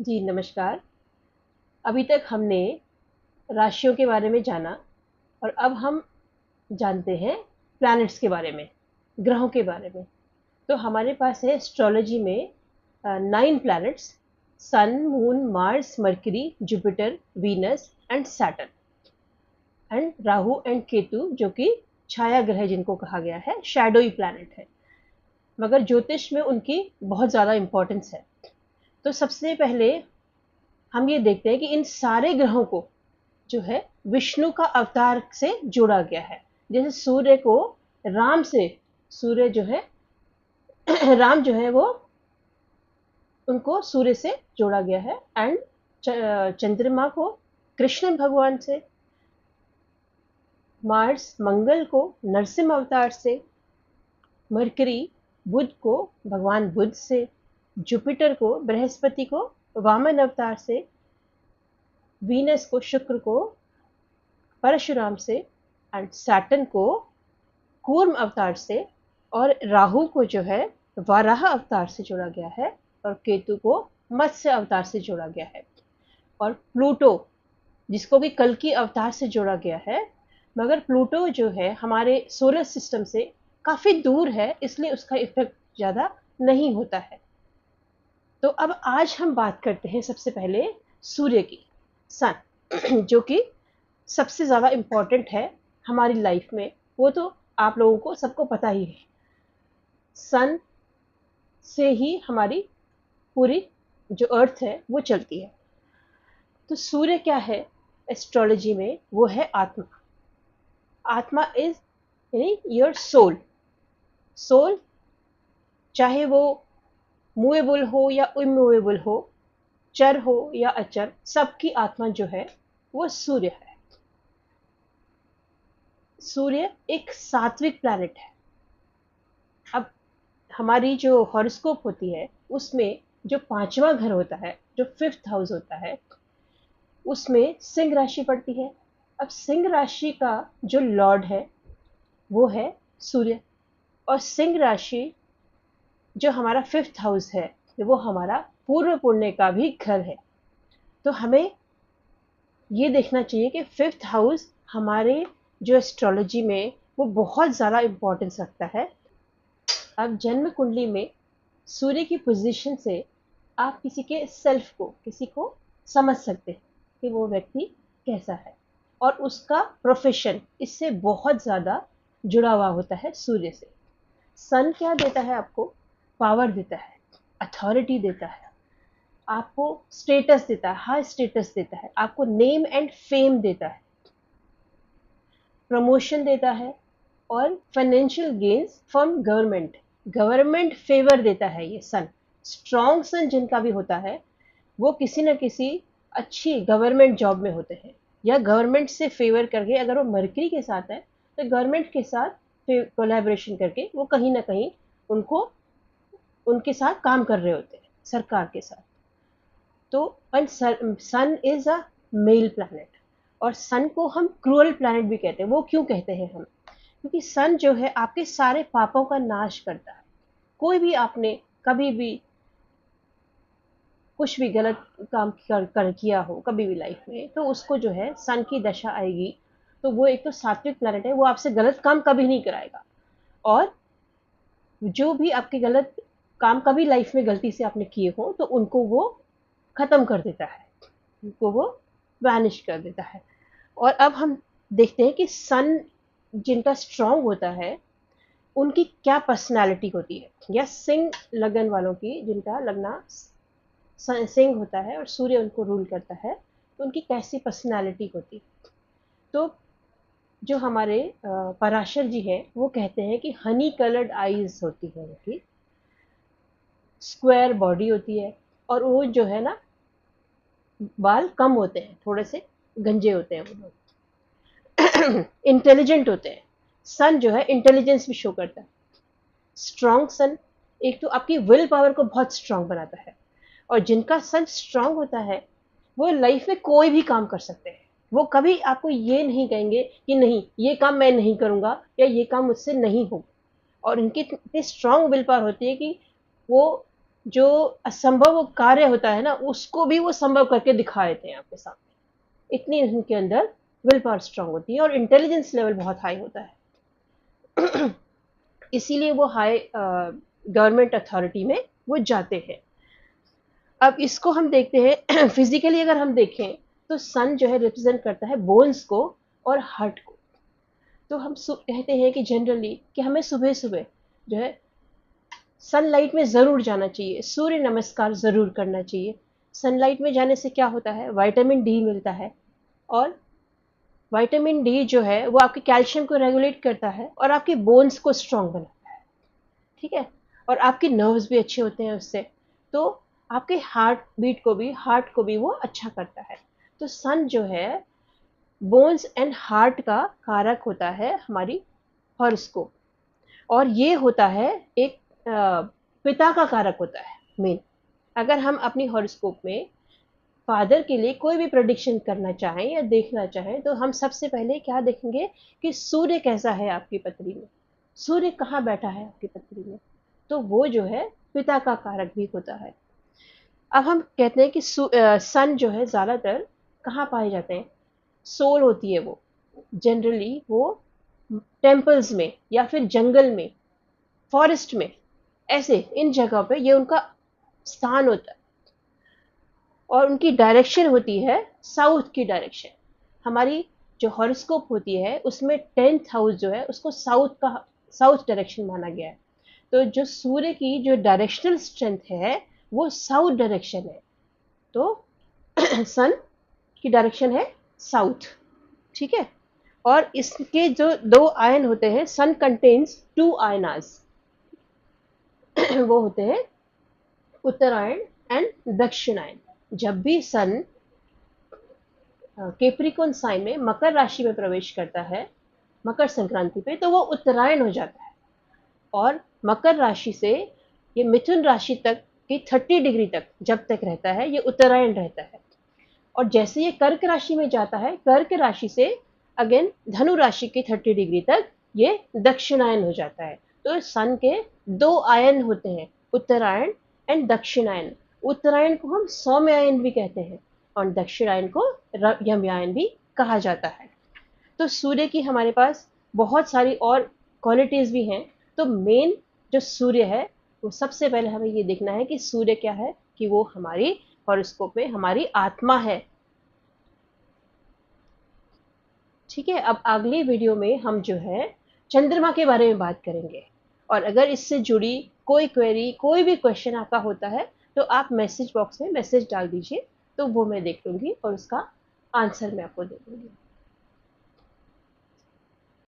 जी नमस्कार। अभी तक हमने राशियों के बारे में जाना और अब हम जानते हैं प्लैनेट्स के बारे में, ग्रहों के बारे में। तो हमारे पास है एस्ट्रोलॉजी में 9 planets, Sun, Moon, Mars, Mercury, Jupiter, Venus and Saturn and Rahu and Ketu जो कि छाया ग्रह जिनको कहा गया है, शैडोई प्लैनेट है। मगर ज्योतिष में उनकी बहुत ज़्यादा इम्पोर्टेंस है। तो सबसे पहले हम ये देखते हैं कि इन सारे ग्रहों को जो है विष्णु का अवतार से जोड़ा गया है। जैसे सूर्य को राम से, सूर्य जो है राम जो है वो उनको सूर्य से जोड़ा गया है एंड चंद्रमा को कृष्ण भगवान से, मार्स मंगल को नरसिंह अवतार से, मरकरी बुध को भगवान बुध से, जुपिटर को बृहस्पति को वामन अवतार से, वीनस को शुक्र को परशुराम से एंड सैटर्न को कूर्म अवतार से, और राहु को जो है वाराह अवतार से जोड़ा गया है, और केतु को मत्स्य अवतार से जोड़ा गया है। और प्लूटो जिसको भी कल की अवतार से जोड़ा गया है, मगर प्लूटो जो है हमारे सोलर सिस्टम से काफी दूर है, इसलिए उसका इफेक्ट ज्यादा नहीं होता है। तो अब आज हम बात करते हैं सबसे पहले सूर्य की, सन जो कि सबसे ज्यादा इम्पोर्टेंट है हमारी लाइफ में। वो तो आप लोगों को सबको पता ही है, सन से ही हमारी पूरी जो अर्थ है वो चलती है। तो सूर्य क्या है एस्ट्रोलॉजी में? वो है आत्मा। आत्मा इज यानी योर सोल। सोल चाहे वो मूवेबल हो या इमूवेबल हो, चर हो या अचर, सबकी आत्मा जो है वो सूर्य है। सूर्य एक सात्विक प्लैनेट है। अब हमारी जो हॉरोस्कोप होती है उसमें जो पांचवा घर होता है, जो फिफ्थ हाउस होता है, उसमें सिंह राशि पड़ती है। अब सिंह राशि का जो लॉर्ड है वो है सूर्य, और सिंह राशि जो हमारा फिफ्थ हाउस है वो हमारा पूर्व पुण्य का भी घर है। तो हमें ये देखना चाहिए कि फिफ्थ हाउस हमारे जो एस्ट्रोलॉजी में वो बहुत ज़्यादा इम्पोर्टेंस रखता है। अब जन्म कुंडली में सूर्य की पोजीशन से आप किसी के सेल्फ को, किसी को समझ सकते हैं कि वो व्यक्ति कैसा है, और उसका प्रोफेशन इससे बहुत ज़्यादा जुड़ा हुआ होता है सूर्य से। सन क्या देता है आपको? पावर देता है, अथॉरिटी देता है, आपको स्टेटस देता है, हाई स्टेटस देता है, आपको नेम एंड फेम देता है, प्रमोशन देता है, और financial gains from government, government favour देता है ये सन। स्ट्रॉन्ग सन जिनका भी होता है वो किसी न किसी अच्छी गवर्नमेंट जॉब में होते हैं, या गवर्नमेंट से फेवर करके, अगर वो मरकरी के साथ है तो गवर्नमेंट के साथ कोलैबोरेशन करके वो कहीं ना कहीं उनको उनके साथ काम कर रहे होते हैं, सरकार के साथ। तो सन इज अ मेल प्लैनेट, और सन को हम क्रूअल प्लैनेट भी कहते हैं। वो क्यों कहते हैं हम? क्योंकि सन जो है आपके सारे पापों का नाश करता है। कोई भी आपने कभी भी कुछ भी गलत काम कर किया हो कभी भी लाइफ में, तो उसको जो है सन की दशा आएगी, तो वो एक तो सात्विक प्लैनेट है, वो आपसे गलत काम कभी नहीं कराएगा। और जो भी आपके गलत काम कभी लाइफ में गलती से आपने किए हो तो उनको वो खत्म कर देता है, उनको वो वैनिश कर देता है। और अब हम देखते हैं कि सन जिनका स्ट्रांग होता है उनकी क्या पर्सनालिटी होती है, या सिंह लगन वालों की, जिनका लगना सिंह होता है और सूर्य उनको रूल करता है, तो उनकी कैसी पर्सनालिटी होती है। तो जो हमारे पराशर जी हैं वो कहते हैं कि हनी कलर्ड आईज होती है उनकी, स्क्वायर बॉडी होती है, और वो जो है ना बाल कम होते हैं, थोड़े से गंजे होते हैं वो लोग। इंटेलिजेंट होते हैं। सन जो है इंटेलिजेंस भी शो करता है। स्ट्रॉन्ग सन एक तो आपकी विल पावर को बहुत स्ट्रांग बनाता है, और जिनका सन स्ट्रांग होता है वो लाइफ में कोई भी काम कर सकते हैं। वो कभी आपको ये नहीं कहेंगे कि नहीं ये काम मैं नहीं करूंगा या ये काम मुझसे नहीं होगा। और इनकी इतनी स्ट्रांग विल पावर होती है कि वो जो असंभव कार्य होता है ना, उसको भी वो संभव करके दिखा देते हैं आपके सामने। इतनी उनके अंदर विल पावर स्ट्रांग होती है और इंटेलिजेंस लेवल बहुत हाई होता है। इसीलिए वो हाई गवर्नमेंट अथॉरिटी में वो जाते हैं। अब इसको हम देखते हैं फिजिकली अगर हम देखें तो सन जो है रिप्रेजेंट करता है बोन्स को और हार्ट को। तो हम कहते हैं कि जनरली कि हमें सुबह सुबह जो है सनलाइट में ज़रूर जाना चाहिए, सूर्य नमस्कार ज़रूर करना चाहिए। सनलाइट में जाने से क्या होता है, विटामिन डी मिलता है और विटामिन डी जो है वो आपके कैल्शियम को रेगुलेट करता है और आपके बोन्स को स्ट्रांग बनाता है, ठीक है। और आपके नर्व्स भी अच्छे होते हैं उससे, तो आपके हार्ट को भी वो अच्छा करता है। तो सन जो है बोन्स एंड हार्ट का कारक होता है हमारी हॉरोस्कोप, और ये होता है एक पिता का कारक होता है मेन। अगर हम अपनी हॉरोस्कोप में फादर के लिए कोई भी प्रेडिक्शन करना चाहें या देखना चाहें तो हम सबसे पहले क्या देखेंगे कि सूर्य कैसा है आपकी पत्री में, सूर्य कहाँ बैठा है आपकी पत्री में, तो वो जो है पिता का कारक भी होता है। अब हम कहते हैं कि सन जो है ज़्यादातर कहाँ पाए जाते हैं, सोल होती है वो जनरली वो टेम्पल्स में या फिर जंगल में, फॉरेस्ट में, ऐसे इन जगह पे ये उनका स्थान होता है। और उनकी डायरेक्शन होती है साउथ की डायरेक्शन। हमारी जो हॉरोस्कोप होती है उसमें 10th हाउस जो है उसको साउथ डायरेक्शन माना गया है। तो जो सूर्य की जो डायरेक्शनल स्ट्रेंथ है वो साउथ डायरेक्शन है, तो सन की डायरेक्शन है साउथ, ठीक है। और इसके जो दो आयन होते हैं, सन कंटेन्स 2 आयनास, वो होते हैं उत्तरायण एंड दक्षिणायन। जब भी सन कैप्रिकॉर्न साइन में मकर राशि में प्रवेश करता है मकर संक्रांति पे, तो वो उत्तरायण हो जाता है। और मकर राशि से ये मिथुन राशि तक की 30 डिग्री तक जब तक रहता है ये उत्तरायण रहता है। और जैसे ये कर्क राशि में जाता है, कर्क राशि से अगेन धनु राशि की 30 डिग्री तक ये दक्षिणायन हो जाता है। तो सन के दो आयन होते हैं, उत्तरायण एंड दक्षिणायन। उत्तरायण को हम सौम्यायन भी कहते हैं और दक्षिणायन को यमयायन भी कहा जाता है। तो सूर्य की हमारे पास बहुत सारी और क्वालिटीज भी हैं। तो मेन जो सूर्य है वो सबसे पहले हमें ये देखना है कि सूर्य क्या है, कि वो हमारी हॉरोस्कोप में हमारी आत्मा है, ठीक है। अब अगली वीडियो में हम जो है चंद्रमा के बारे में बात करेंगे। और अगर इससे जुड़ी कोई क्वेरी, कोई भी क्वेश्चन आपका होता है तो आप मैसेज बॉक्स में मैसेज डाल दीजिए, तो वो मैं देख लूंगी और उसका आंसर मैं आपको दे दूंगी।